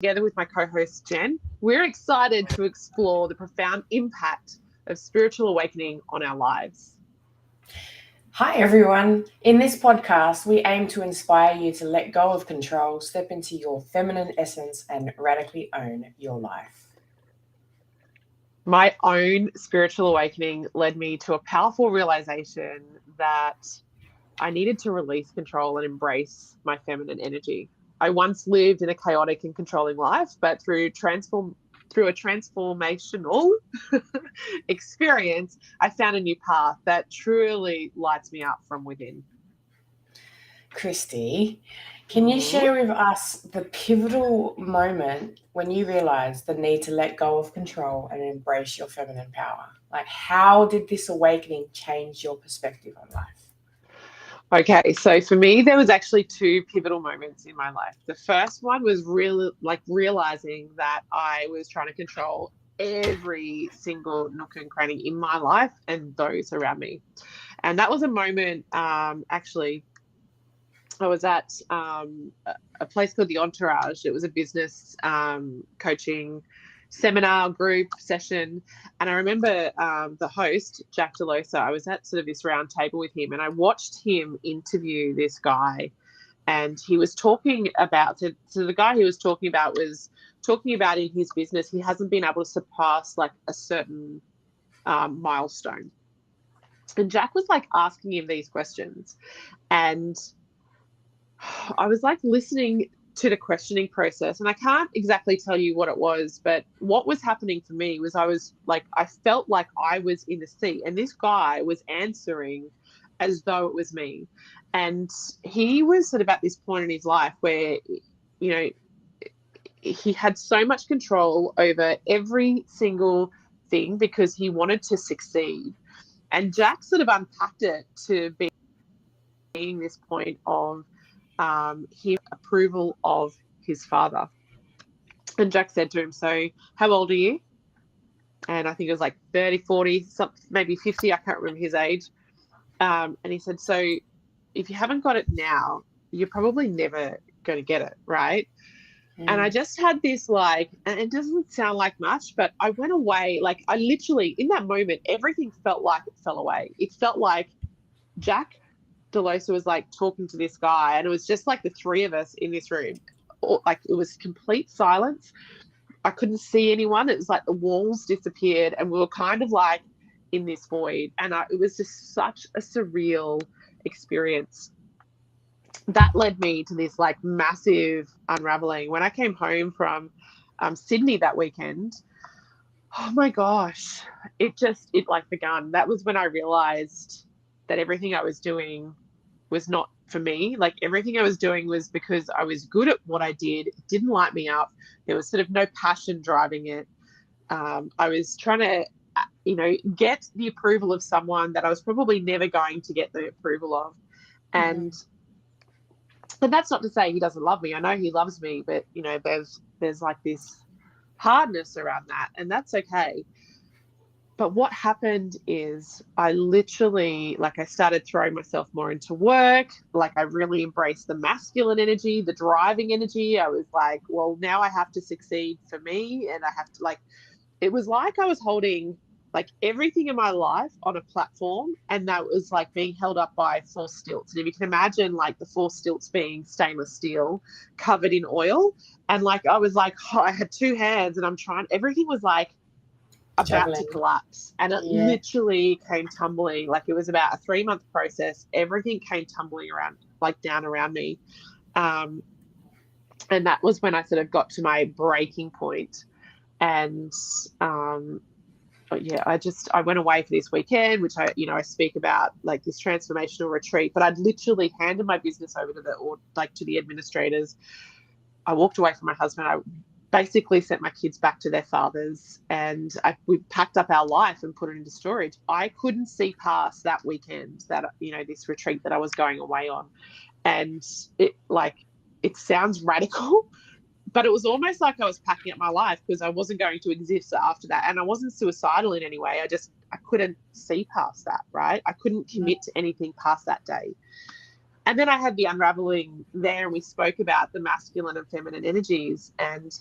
together with my co-host Jen. We're excited to explore the profound impact of spiritual awakening on our lives. Hi everyone. In this podcast, we aim to inspire you to let go of control, step into your feminine essence, and radically own your life. My own spiritual awakening led me to a powerful realization that I needed to release control and embrace my feminine energy. I once lived in a chaotic and controlling life, but through a transformational experience, I found a new path that truly lights me up from within. Kristy, can you Mhm. share with us the pivotal moment when you realized the need to let go of control and embrace your feminine power? Like, how did this awakening change your perspective on life? Okay, so for me, there was actually two pivotal moments in my life. The first one was really like realizing that I was trying to control every single nook and cranny in my life and those around me. And that was a moment, actually, I was at a place called the Entourage. It was a business coaching seminar group session. And I remember the host, Jack Delosa, I was at sort of this round table with him and I watched him interview this guy. And he was talking about, so the guy he was talking about was talking about in his business, he hasn't been able to surpass like a certain milestone. And Jack was like asking him these questions. And I was like listening to the questioning process, and I can't exactly tell you what it was, but what was happening for me was I felt like I was in the seat, and this guy was answering as though it was me. And he was sort of at this point in his life where, you know, he had so much control over every single thing because he wanted to succeed. And Jack sort of unpacked it to being this point of him approval of his father. And Jack said to him, "So, how old are you?" And I think it was like 30, 40, something, maybe 50. I can't remember his age. And he said, "So, if you haven't got it now, you're probably never going to get it, right?" And I Mm. just had this like, and it doesn't sound like much, but I went away. Like, I literally, in that moment, everything felt like it fell away. It felt like Jack Delosa was like talking to this guy, and it was just like the three of us in this room. Like it was complete silence. I couldn't see anyone. It was like the walls disappeared, and we were kind of like in this void. And it was just such a surreal experience. That led me to this like massive unraveling. When I came home from Sydney that weekend, oh my gosh, it like begun. That was when I realized that everything I was doing was not for me. Like everything I was doing was because I was good at what I did. It didn't light me up. There was sort of no passion driving it. I was trying to, get the approval of someone that I was probably never going to get the approval of. And Mm. and that's not to say he doesn't love me. I know he loves me, but there's like this hardness around that, and that's okay. But what happened is I literally, like, I started throwing myself more into work. Like, I really embraced the masculine energy, the driving energy. I was like, well, now I have to succeed for me. And I have to, like, it was like I was holding like everything in my life on a platform, and that was like being held up by four stilts. And if you can imagine, like, the four stilts being stainless steel covered in oil, and like I was like, oh, I had two hands and I'm trying, everything was like about to Juggling. collapse, and it Yeah. literally came tumbling. Like, it was about a 3 month process. Everything came tumbling around, like down around me. um and that was when I sort of got to my breaking point. And um yeah, I went away for this weekend, which I speak about, like this transformational retreat. But I'd literally handed my business over to the administrators. I walked away from my husband. I basically sent my kids back to their fathers, and we packed up our life and put it into storage. I couldn't see past that weekend, that this retreat that I was going away on. And it sounds radical, but it was almost like I was packing up my life because I wasn't going to exist after that. And I wasn't suicidal in any way. I couldn't see past that, right? I couldn't commit to anything past that day. And then I had the unraveling there, and we spoke about the masculine and feminine energies, and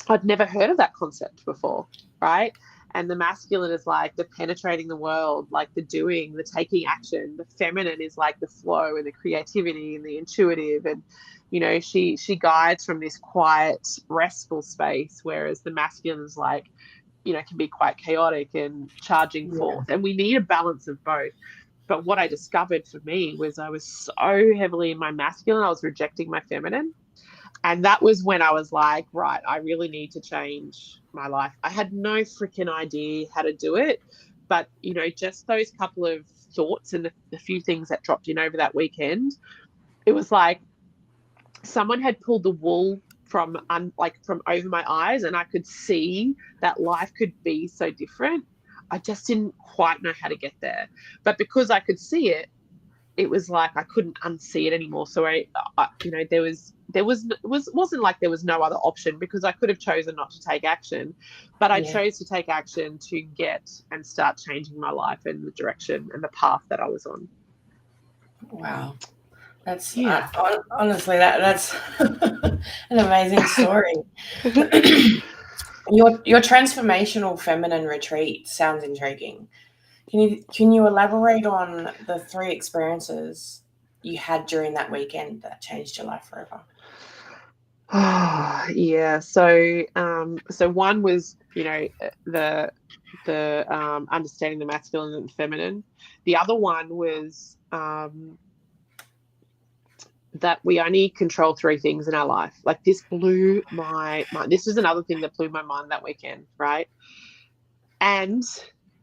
I'd never heard of that concept before, right? And the masculine is like the penetrating the world, like the doing, the taking action. The feminine is like the flow and the creativity and the intuitive. And, you know, she guides from this quiet, restful space, whereas the masculine is like, you know, can be quite chaotic and charging forth. And we need a balance of both. But what I discovered for me was I was so heavily in my masculine, I was rejecting my feminine. And that was when I was like, right, I really need to change my life. I had no freaking idea how to do it. But, you know, just those couple of thoughts and the few things that dropped in over that weekend, it was like someone had pulled the wool from from over my eyes, and I could see that life could be so different. I just didn't quite know how to get there. But because I could see it, it was like I couldn't unsee it anymore. So I you know, wasn't like there was no other option, because I could have chosen not to take action, but I chose to take action to get and start changing my life and the direction and the path that I was on. Wow. That's honestly, that's an amazing story. Your transformational feminine retreat sounds intriguing. Can you elaborate on the 3 experiences you had during that weekend that changed your life forever? Yeah. So one was, you know, the understanding the masculine and the feminine. The other one was that we only control 3 things in our life. Like, this blew my mind. This was another thing that blew my mind that weekend, right? And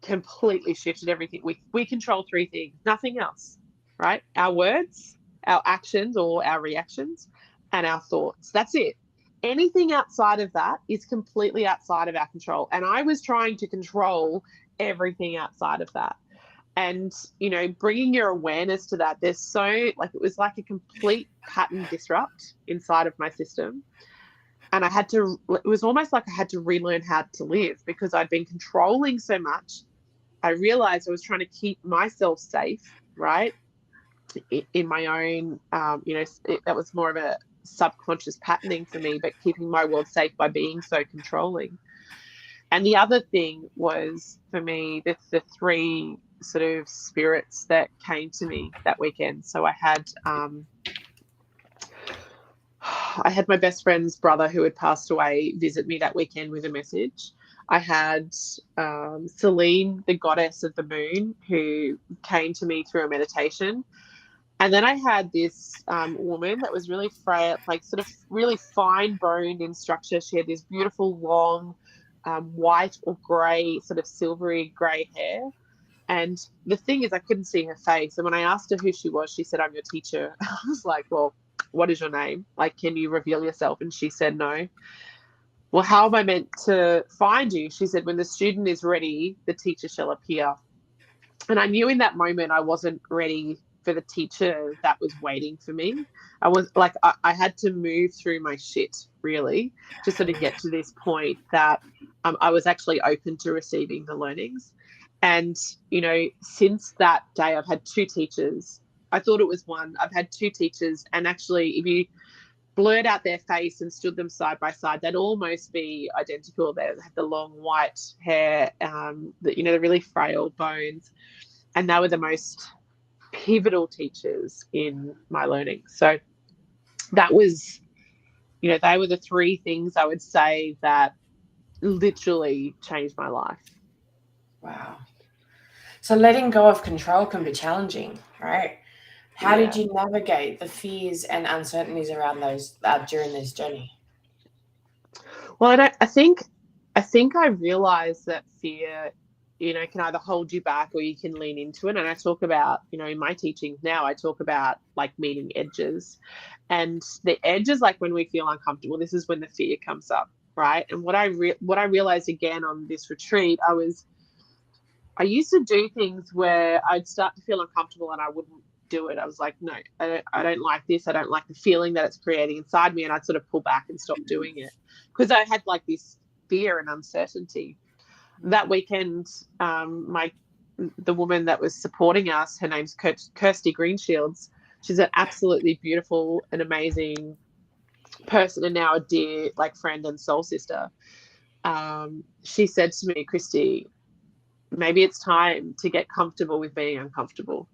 completely shifted everything. We control 3 things, nothing else, right? Our words, our actions or our reactions, and our thoughts. That's it. Anything outside of that is completely outside of our control. And I was trying to control everything outside of that. And, you know, bringing your awareness to that, there's so, like, it was like a complete pattern disrupt inside of my system. And it was almost like I had to relearn how to live, because I'd been controlling so much. I realized I was trying to keep myself safe, right? In my own, you know, that was more of a subconscious patterning for me, but keeping my world safe by being so controlling. And the other thing was, for me, the 3 sort of spirits that came to me that weekend. So I had my best friend's brother, who had passed away, visit me that weekend with a message. I had Selene, the goddess of the moon, who came to me through a meditation. And then I had this woman that was really frail, like sort of really fine-boned in structure. She had this beautiful, long, white or grey, sort of silvery grey hair. And the thing is, I couldn't see her face. And when I asked her who she was, she said, "I'm your teacher." I was like, "Well, what is your name? Like, can you reveal yourself?" And she said, "No." "Well, how am I meant to find you?" She said, "When the student is ready, the teacher shall appear." And I knew in that moment I wasn't ready for the teacher that was waiting for me. I was like, I had to move through my shit, really, to sort of get to this point that I was actually open to receiving the learnings. And, you know, since that day, I've had 2 teachers. I thought it was one. I've had 2 teachers. And actually, if you blurred out their face and stood them side by side, they'd almost be identical. They had the long white hair, you know, the really frail bones. And they were the most pivotal teachers in my learning. So that was, you know, they were the 3 things I would say that literally changed my life. Wow. So letting go of control can be challenging, right? How did you navigate the fears and uncertainties around those during this journey? Well, I think I realized that fear, you know, can either hold you back or you can lean into it. And I talk about, you know, in my teachings now, I talk about like meeting edges. And the edge is like when we feel uncomfortable. This is when the fear comes up, right? And what I realized again on this retreat, I used to do things where I'd start to feel uncomfortable and I wouldn't do it. I was like, no, I don't like this. I don't like the feeling that it's creating inside me. And I'd sort of pull back and stop doing it, because I had like this fear and uncertainty. That weekend, the woman that was supporting us, her name's Kristy Greenshields, She's an absolutely beautiful and amazing person, and now a dear like friend and soul sister. She said to me, Kristy, maybe it's time to get comfortable with being uncomfortable.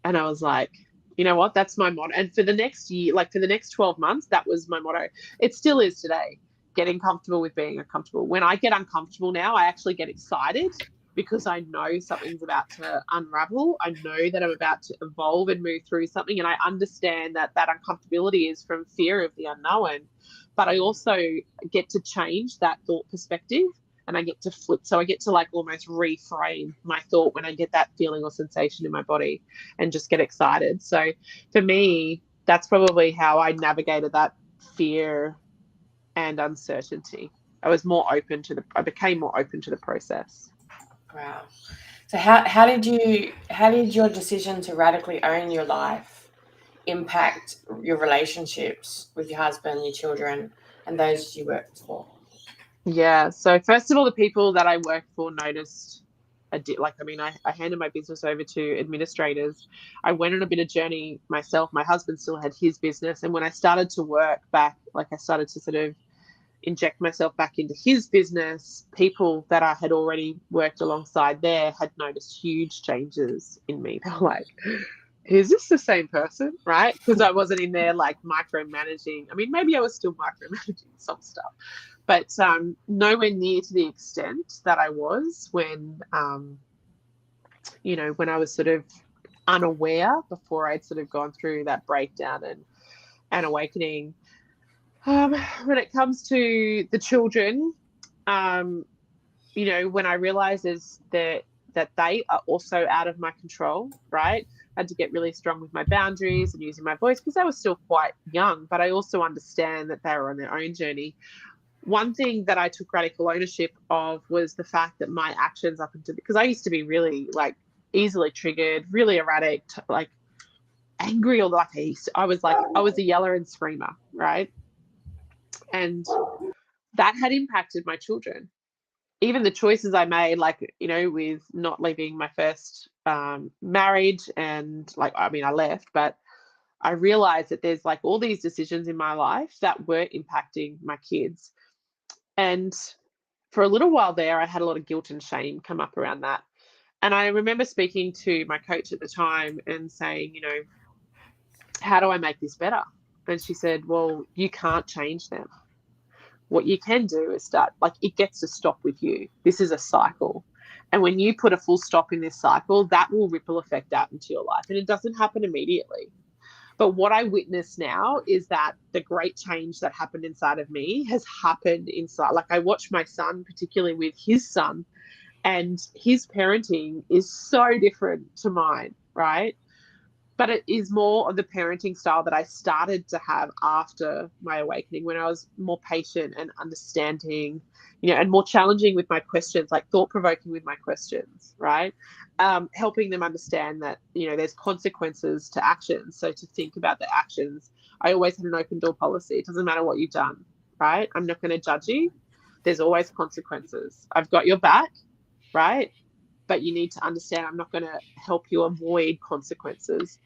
And I was like, you know what? That's my motto. And for the next year, like for the next 12 months, that was my motto. It still is today, getting comfortable with being uncomfortable. When I get uncomfortable now, I actually get excited because I know something's about to unravel. I know that I'm about to evolve and move through something. And I understand that that uncomfortability is from fear of the unknown. But I also get to change that thought perspective, and I get to flip. So I get to like almost reframe my thought when I get that feeling or sensation in my body and just get excited. So for me, that's probably how I navigated that fear and uncertainty. I became more open to the process. Wow. So how did your decision to radically own your life impact your relationships with your husband, your children, and those you worked for? Yeah. So first of all, the people that I worked for noticed I handed my business over to administrators. I went on a bit of journey myself. My husband still had his business. And when I started to work back, like I started to sort of inject myself back into his business, people that I had already worked alongside there had noticed huge changes in me. They were like, is this the same person? Right? Because I wasn't in there like micromanaging. I mean, maybe I was still micromanaging some stuff, but nowhere near to the extent that I was when, when I was sort of unaware before I'd sort of gone through that breakdown and awakening. When it comes to the children, when I realized is that they are also out of my control, right? I had to get really strong with my boundaries and using my voice because they were still quite young, but I also understand that they were on their own journey. One thing that I took radical ownership of was the fact that my actions up until, because I used to be really like easily triggered, really erratic, like angry, or like I was a yeller and screamer, right? And that had impacted my children. Even the choices I made, like, with not leaving my first marriage, and like, I mean, I left, but I realized that there's like all these decisions in my life that were impacting my kids. And for a little while there, I had a lot of guilt and shame come up around that. And I remember speaking to my coach at the time and saying, how do I make this better? And she said, well, you can't change them. What you can do is start, like, it gets to stop with you. This is a cycle. And when you put a full stop in this cycle, that will ripple effect out into your life. And it doesn't happen immediately. But what I witness now is that the great change that happened inside of me has happened inside. Like, I watch my son, particularly with his son, and his parenting is so different to mine, right? But it is more of the parenting style that I started to have after my awakening, when I was more patient and understanding, and more challenging with my questions, like thought provoking with my questions, right? Helping them understand that, there's consequences to actions. So to think about the actions, I always had an open door policy. It doesn't matter what you've done, right? I'm not going to judge you. There's always consequences. I've got your back, right? But you need to understand I'm not going to help you avoid consequences.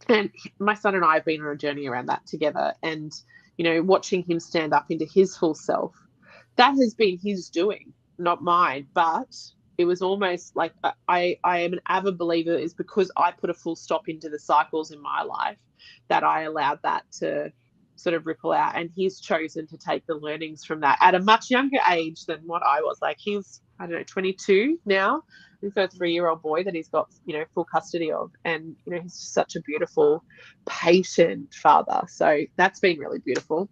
And my son and I have been on a journey around that together. And, watching him stand up into his full self, that has been his doing, not mine. But it was almost like I am an avid believer is because I put a full stop into the cycles in my life that I allowed that to sort of ripple out. And he's chosen to take the learnings from that at a much younger age than what I was. Like, he's, I don't know, 22 now. He's got a 3-year-old boy that he's got, full custody of. And, he's such a beautiful, patient father. So that's been really beautiful.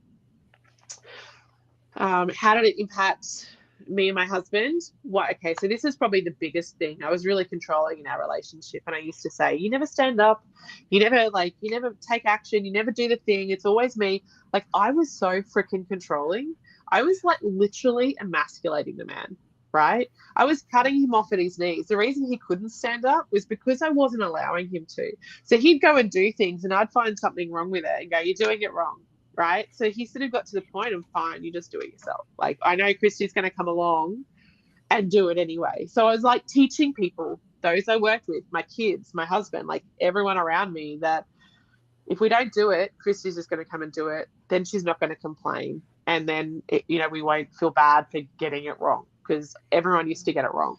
How did it impact me and my husband? Okay, so this is probably the biggest thing. I was really controlling in our relationship, and I used to say, you never stand up, you never take action, you never do the thing, it's always me. Like, I was so freaking controlling. I was like literally emasculating the man, right? I was cutting him off at his knees. The reason he couldn't stand up was because I wasn't allowing him to. So he'd go and do things, and I'd find something wrong with it and go, you're doing it wrong. Right. So he sort of got to the point of, fine, you just do it yourself. Like, I know Kristy's going to come along and do it anyway. So I was like teaching people, those I worked with, my kids, my husband, like everyone around me, that If we don't do it, Kristy's just going to come and do it. Then she's not going to complain. And then, we won't feel bad for getting it wrong, because everyone used to get it wrong,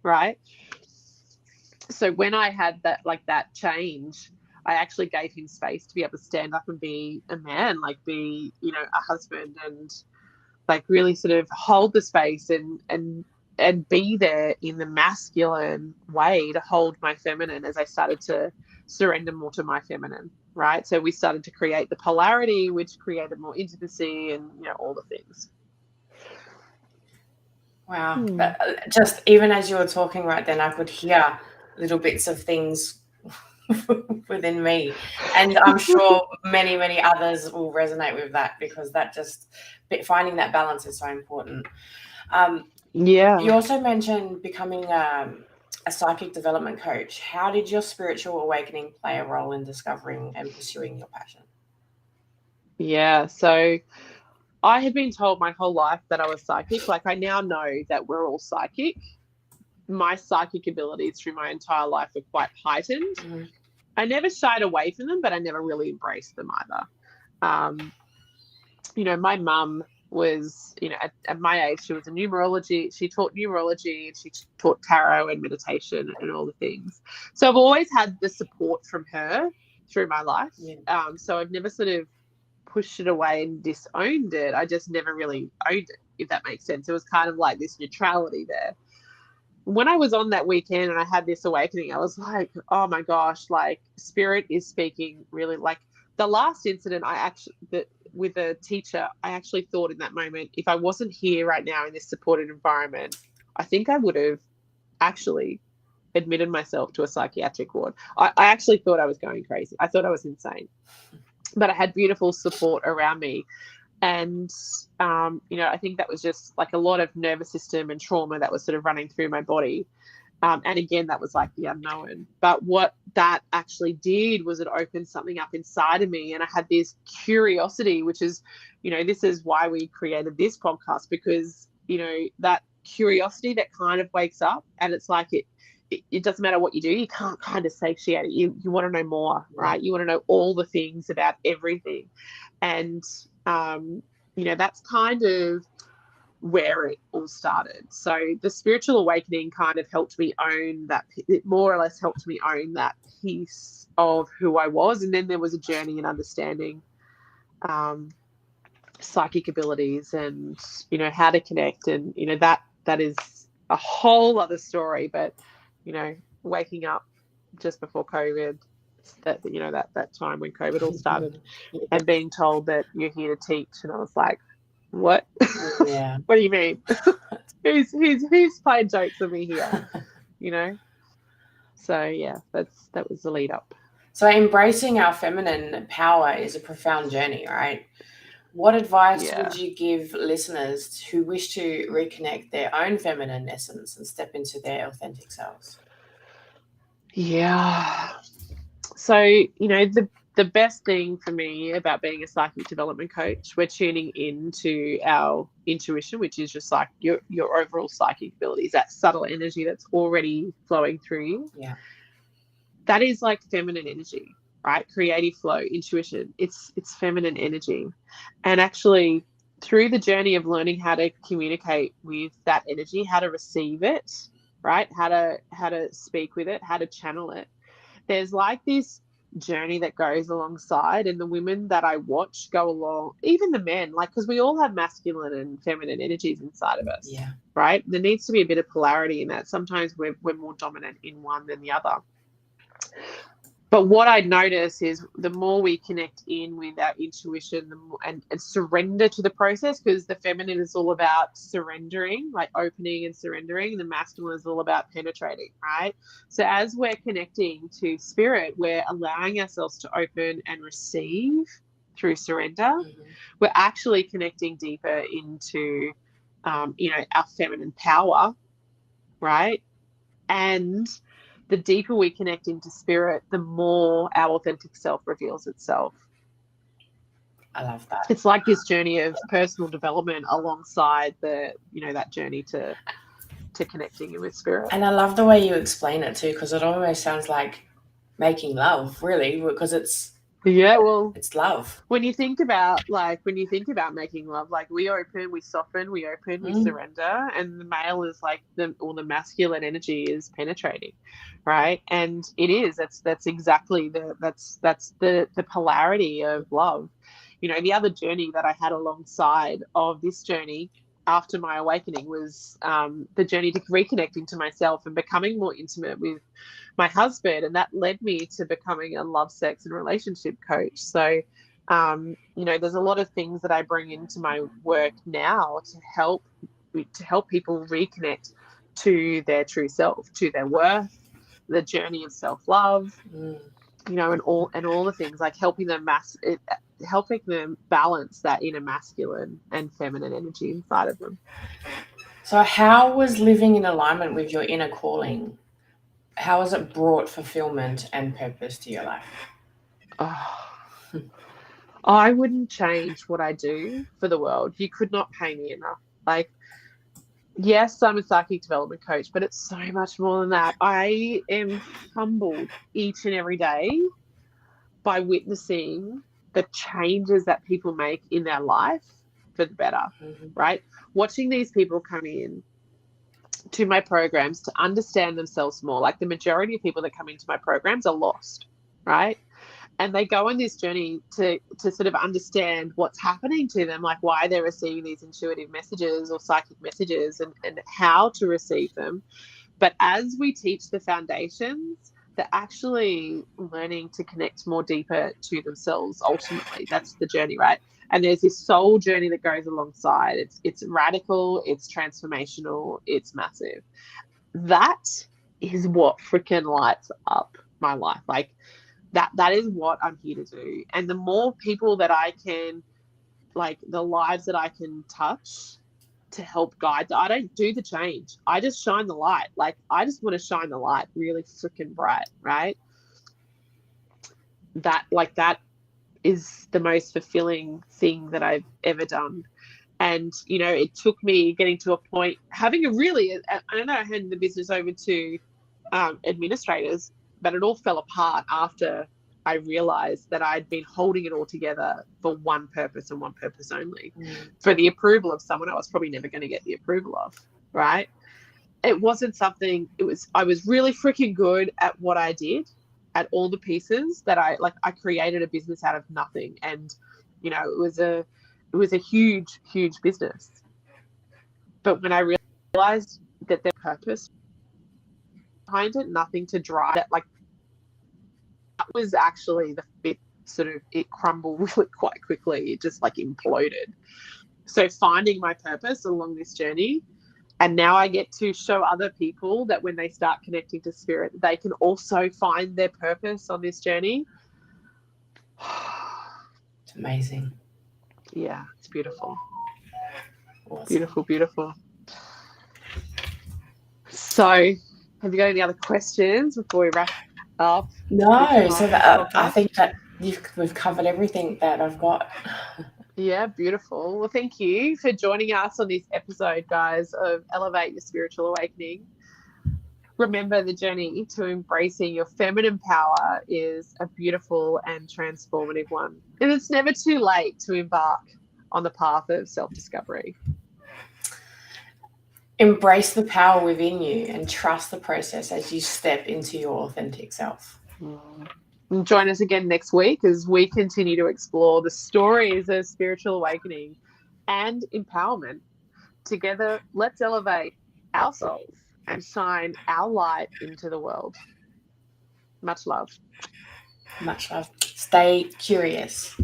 right? So when I had that change, I actually gave him space to be able to stand up and be a man, be, a husband, and really sort of hold the space and be there in the masculine way to hold my feminine as I started to surrender more to my feminine, right? So we started to create the polarity, which created more intimacy and, all the things. Wow. Just even as you were talking right then, I could hear little bits of things within me. And I'm sure many, many others will resonate with that, because finding that balance is so important. You also mentioned becoming a psychic development coach. How did your spiritual awakening play a role in discovering and pursuing your passion? Yeah, so I had been told my whole life that I was psychic. I now know that we're all psychic. My psychic abilities through my entire life are quite heightened. Mm-hmm. I never shied away from them, but I never really embraced them either. My mum was, at my age, she was she taught numerology, and she taught tarot and meditation and all the things. So I've always had the support from her through my life. Yeah. So I've never sort of pushed it away and disowned it. I just never really owned it, if that makes sense. It was kind of like this neutrality there. When I was on that weekend and I had this awakening, I was like, oh my gosh, spirit is speaking really. The last incident with a teacher, I actually thought in that moment, if I wasn't here right now in this supported environment, I think I would have actually admitted myself to a psychiatric ward. I actually thought I was going crazy. I thought I was insane. But I had beautiful support around me. And, I think that was just a lot of nervous system and trauma that was sort of running through my body. And again, that was the unknown. But what that actually did was it opened something up inside of me. And I had this curiosity, which is, this is why we created this podcast, because, that curiosity that kind of wakes up, and it's it doesn't matter what you do, you can't kind of satiate it. You want to know more, right? You want to know all the things about everything. And, that's kind of where it all started. So the spiritual awakening kind of helped me own that, it more or less helped me own that piece of who I was. And then there was a journey in understanding psychic abilities and, how to connect. And, that is a whole other story. But, waking up just before COVID, that time when COVID all started, and being told that you're here to teach. And I was like, what? Yeah. What do you mean? who's playing jokes with me here? So yeah, that was the lead up. So embracing our feminine power is a profound journey, right? What advice would you give listeners who wish to reconnect their own feminine essence and step into their authentic selves? Yeah. So, the best thing for me about being a psychic development coach, we're tuning into our intuition, which is just your overall psychic abilities, that subtle energy that's already flowing through you. Yeah. That is feminine energy, right? Creative flow, intuition. It's feminine energy. And actually, through the journey of learning how to communicate with that energy, how to receive it, right? How to speak with it, how to channel it. There's this journey that goes alongside, and the women that I watch go along, even the men, because we all have masculine and feminine energies inside of us. Yeah. Right? There needs to be a bit of polarity in that. Sometimes we're more dominant in one than the other. But what I notice is the more we connect in with our intuition, the more, and surrender to the process, because the feminine is all about surrendering, opening and surrendering, and the masculine is all about penetrating, right? So as we're connecting to spirit, we're allowing ourselves to open and receive through surrender. Mm-hmm. We're actually connecting deeper into, our feminine power, right? And the deeper we connect into spirit, the more our authentic self reveals itself. I love that. It's this journey of personal development alongside that journey to connecting with spirit. And I love the way you explain it too, because it almost sounds like making love, really, because it's Yeah, well, It's love. when you think about making love, like we open, we soften, we open, we surrender, and the male is like the masculine energy is penetrating, right? And it is that's exactly the polarity of love. You know, the other journey that I had alongside of this journey after my awakening was the journey to reconnecting to myself and becoming more intimate with my husband, and that led me to becoming a love, sex, and relationship coach. So, you know, there's a lot of things that I bring into my work now to help people reconnect to their true self, to their worth, the journey of self-love, you know, and all the things, like helping them balance that inner masculine and feminine energy inside of them. So how was living in alignment with your inner calling, how has it brought fulfillment and purpose to your life? I wouldn't change what I do for the world. You could not pay me enough. Like, yes, I'm a psychic development coach, but it's so much more than that. I am humbled each and every day by witnessing the changes that people make in their life for the better, right? Watching these people come in to my programs to understand themselves more. Like, the majority of people that come into my programs are lost, right? And they go on this journey to sort of understand what's happening to them, like why they're receiving these intuitive messages or psychic messages, and how to receive them. But as we teach the foundations, they're actually learning to connect more deeper to themselves. Ultimately, that's the journey, right? And there's this soul journey that goes alongside. It's radical, it's transformational, it's massive. That is what freaking lights up my life. Like, that is what I'm here to do. And the more people that I can, like, the lives that I can touch to help guide, I don't do the change. I just shine the light. Like, I just want to shine the light really freaking bright, right? That is the most fulfilling thing that I've ever done. And, you know, it took me getting to a point, having a really, I know I handed the business over to administrators, but it all fell apart after I realized that I'd been holding it all together for one purpose and one purpose only, for the approval of someone I was probably never going to get the approval of, right? It wasn't something, I was really freaking good at what I did, at all the pieces that I created a business out of nothing. And, you know, it was a huge, huge business. But when I realized that there's purpose behind it, nothing to drive it, like, that was actually the bit, sort of, it crumbled really quite quickly. It just like imploded. So finding my purpose along this journey, and now I get to show other people that when they start connecting to spirit, they can also find their purpose on this journey. It's amazing. Yeah, it's beautiful. Awesome. Beautiful, beautiful. So, have you got any other questions before we wrap up? No, so I think that we've covered everything that I've got. Yeah, beautiful. Well, thank you for joining us on this episode, guys, of Elevate Your Spiritual Awakening. Remember, the journey to embracing your feminine power is a beautiful and transformative one. And it's never too late to embark on the path of self-discovery. Embrace the power within you and trust the process as you step into your authentic self. And join us again next week as we continue to explore the stories of spiritual awakening and empowerment. Together, let's elevate our souls and shine our light into the world. Much love. Much love. Stay curious.